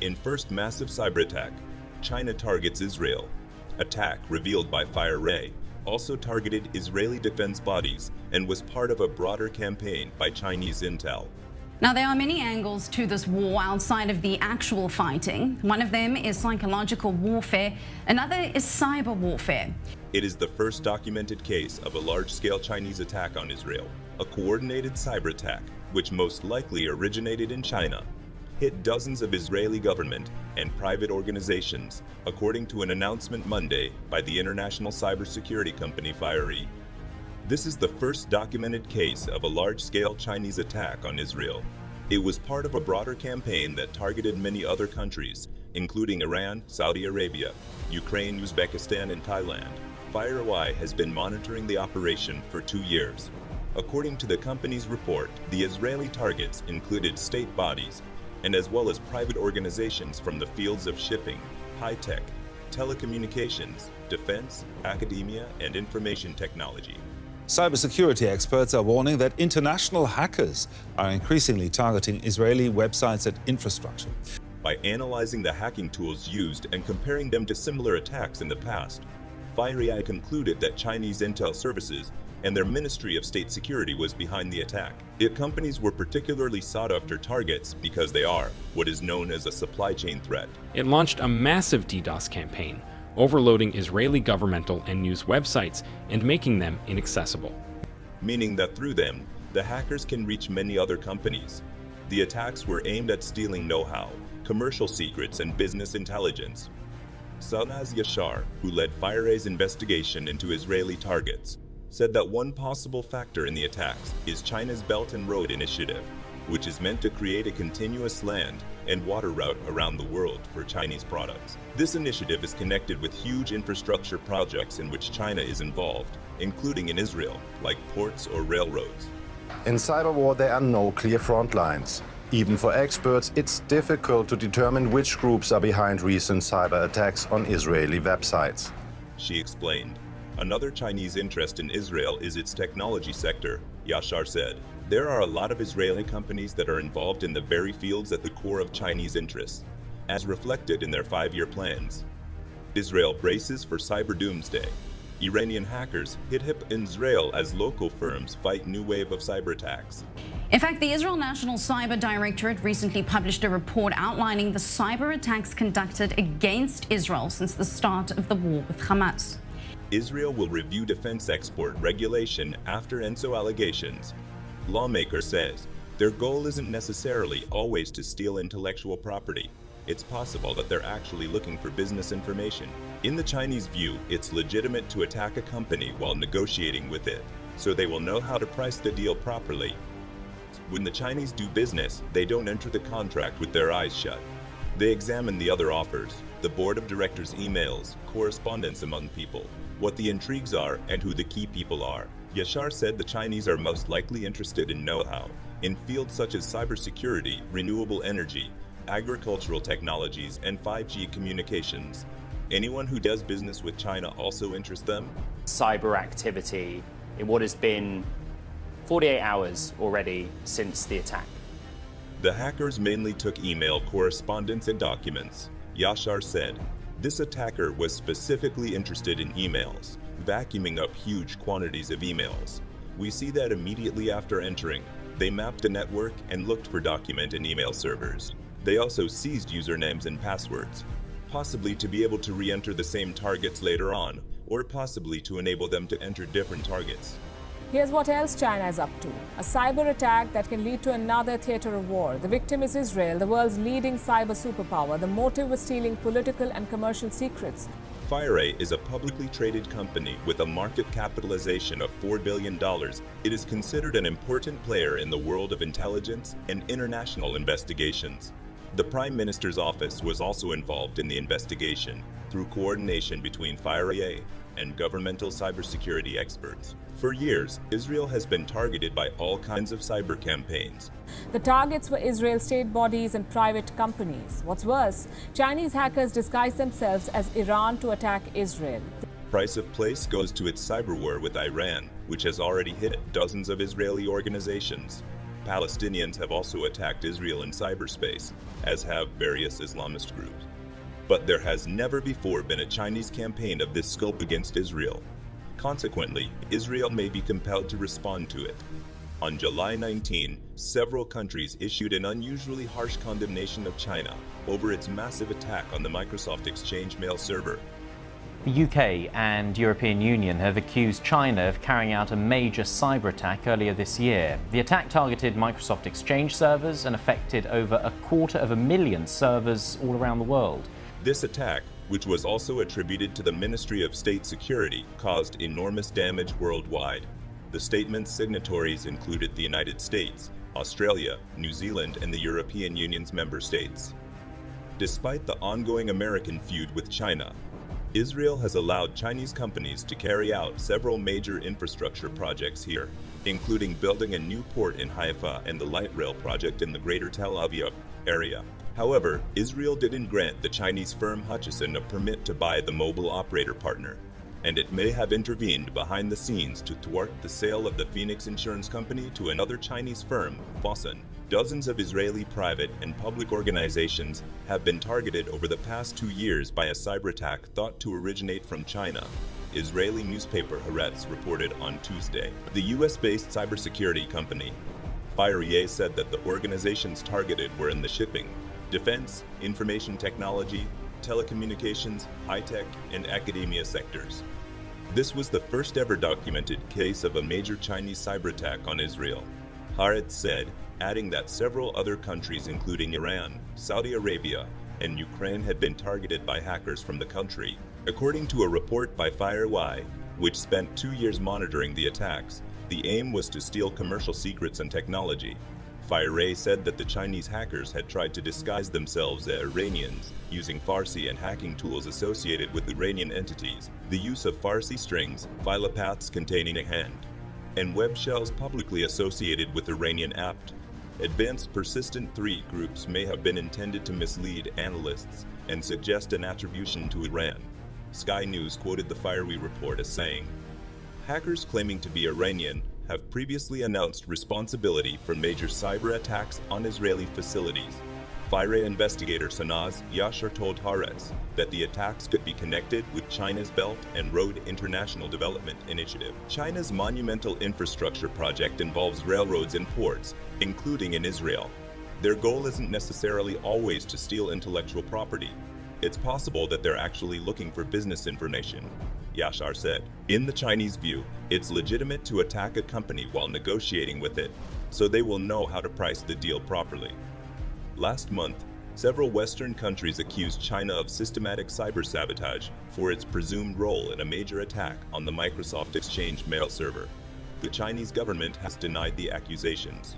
In First Massive Cyberattack, China targets Israel. Attack revealed by FireEye also targeted Israeli defense bodies and was part of a broader campaign by Chinese intel. Now, there are many angles to this war outside of the actual fighting. One of them is psychological warfare. Another is cyber warfare. It is the first documented case of a large-scale Chinese attack on Israel. A coordinated cyber attack, which most likely originated in China, hit dozens of Israeli government and private organizations, according to an announcement Monday by the international cybersecurity company FireEye. This is the first documented case of a large-scale Chinese attack on Israel. It was part of a broader campaign that targeted many other countries, including Iran, Saudi Arabia, Ukraine, Uzbekistan, and Thailand. FireEye has been monitoring the operation for 2 years. According to the company's report, the Israeli targets included state bodies, and as well as private organizations from the fields of shipping, high-tech, telecommunications, defense, academia, and information technology. Cybersecurity experts are warning that international hackers are increasingly targeting Israeli websites and infrastructure. By analyzing the hacking tools used and comparing them to similar attacks in the past, FireEye concluded that Chinese intel services and their Ministry of State Security was behind the attack. The companies were particularly sought-after targets because they are what is known as a supply chain threat. It launched a massive DDoS campaign, overloading Israeli governmental and news websites and making them inaccessible. Meaning that through them, the hackers can reach many other companies. The attacks were aimed at stealing know-how, commercial secrets, and business intelligence. Sanaz Yashar, who led FireEye's investigation into Israeli targets, said that one possible factor in the attacks is China's Belt and Road Initiative, which is meant to create a continuous land and water route around the world for Chinese products. This initiative is connected with huge infrastructure projects in which China is involved, including in Israel, like ports or railroads. In cyber war, there are no clear front lines. Even for experts, it's difficult to determine which groups are behind recent cyber attacks on Israeli websites. She explained. Another Chinese interest in Israel is its technology sector, Yashar said. There are a lot of Israeli companies that are involved in the very fields at the core of Chinese interests, as reflected in their 5-year plans. Israel braces for cyber doomsday. Iranian hackers hit Israel as local firms fight new wave of cyber attacks. In fact, the Israel National Cyber Directorate recently published a report outlining the cyber attacks conducted against Israel since the start of the war with Hamas. Israel will review defense export regulation after ENSO allegations. Lawmaker says their goal isn't necessarily always to steal intellectual property. It's possible that they're actually looking for business information. In the Chinese view, it's legitimate to attack a company while negotiating with it, so they will know how to price the deal properly. When the Chinese do business, they don't enter the contract with their eyes shut. They examine the other offers, the board of directors' emails, correspondence among people, what the intrigues are, and who the key people are. Yashar said the Chinese are most likely interested in know-how in fields such as cybersecurity, renewable energy, agricultural technologies, and 5G communications. Anyone who does business with China also interests them? Cyber activity in what has been 48 hours already since the attack. The hackers mainly took email correspondence and documents. Yashar said, this attacker was specifically interested in emails, vacuuming up huge quantities of emails. We see that immediately after entering. They mapped the network and looked for document and email servers. They also seized usernames and passwords, possibly to be able to re-enter the same targets later on, or possibly to enable them to enter different targets. Here's what else China is up to. A cyber attack that can lead to another theater of war. The victim is Israel, the world's leading cyber superpower. The motive was stealing political and commercial secrets. FireEye is a publicly traded company with a market capitalization of $4 billion. It is considered an important player in the world of intelligence and international investigations. The Prime Minister's office was also involved in the investigation through coordination between FireEye and governmental cybersecurity experts. For years, Israel has been targeted by all kinds of cyber campaigns. The targets were Israel state bodies and private companies. What's worse, Chinese hackers disguise themselves as Iran to attack Israel. Price of place goes to its cyber war with Iran, which has already hit dozens of Israeli organizations. Palestinians have also attacked Israel in cyberspace, as have various Islamist groups. But there has never before been a Chinese campaign of this scope against Israel. Consequently, Israel may be compelled to respond to it. On July 19, several countries issued an unusually harsh condemnation of China over its massive attack on the Microsoft Exchange mail server. The UK and European Union have accused China of carrying out a major cyber attack earlier this year. The attack targeted Microsoft Exchange servers and affected over 250,000 servers all around the world. This attack, which was also attributed to the Ministry of State Security, caused enormous damage worldwide. The statement's signatories included the United States, Australia, New Zealand, and the European Union's member states. Despite the ongoing American feud with China, Israel has allowed Chinese companies to carry out several major infrastructure projects here, including building a new port in Haifa and the light rail project in the greater Tel Aviv area. However, Israel didn't grant the Chinese firm Hutchison a permit to buy the mobile operator partner, and it may have intervened behind the scenes to thwart the sale of the Phoenix Insurance Company to another Chinese firm, Fosun. Dozens of Israeli private and public organizations have been targeted over the past 2 years by a cyber attack thought to originate from China. Israeli newspaper Haaretz reported on Tuesday. The US-based cybersecurity company, FireEye, said that the organizations targeted were in the shipping, defense, information technology, telecommunications, high-tech, and academia sectors. This was the first ever documented case of a major Chinese cyber attack on Israel, Haaretz said, adding that several other countries including Iran, Saudi Arabia, and Ukraine had been targeted by hackers from the country. According to a report by FireEye, which spent 2 years monitoring the attacks, the aim was to steal commercial secrets and technology. FireEye said that the Chinese hackers had tried to disguise themselves as Iranians, using Farsi and hacking tools associated with Iranian entities, the use of Farsi strings, file paths containing a hand, and web shells publicly associated with Iranian apt. Advanced Persistent 3 groups may have been intended to mislead analysts and suggest an attribution to Iran. Sky News quoted the FireEye report as saying, "Hackers claiming to be Iranian have previously announced responsibility for major cyber attacks on Israeli facilities." FireEye investigator Sanaz Yashar told Haaretz that the attacks could be connected with China's Belt and Road International Development Initiative. China's monumental infrastructure project involves railroads and ports, including in Israel. Their goal isn't necessarily always to steal intellectual property. It's possible that they're actually looking for business information, Yashar said. In the Chinese view, it's legitimate to attack a company while negotiating with it, so they will know how to price the deal properly. Last month, several Western countries accused China of systematic cyber sabotage for its presumed role in a major attack on the Microsoft Exchange mail server. The Chinese government has denied the accusations.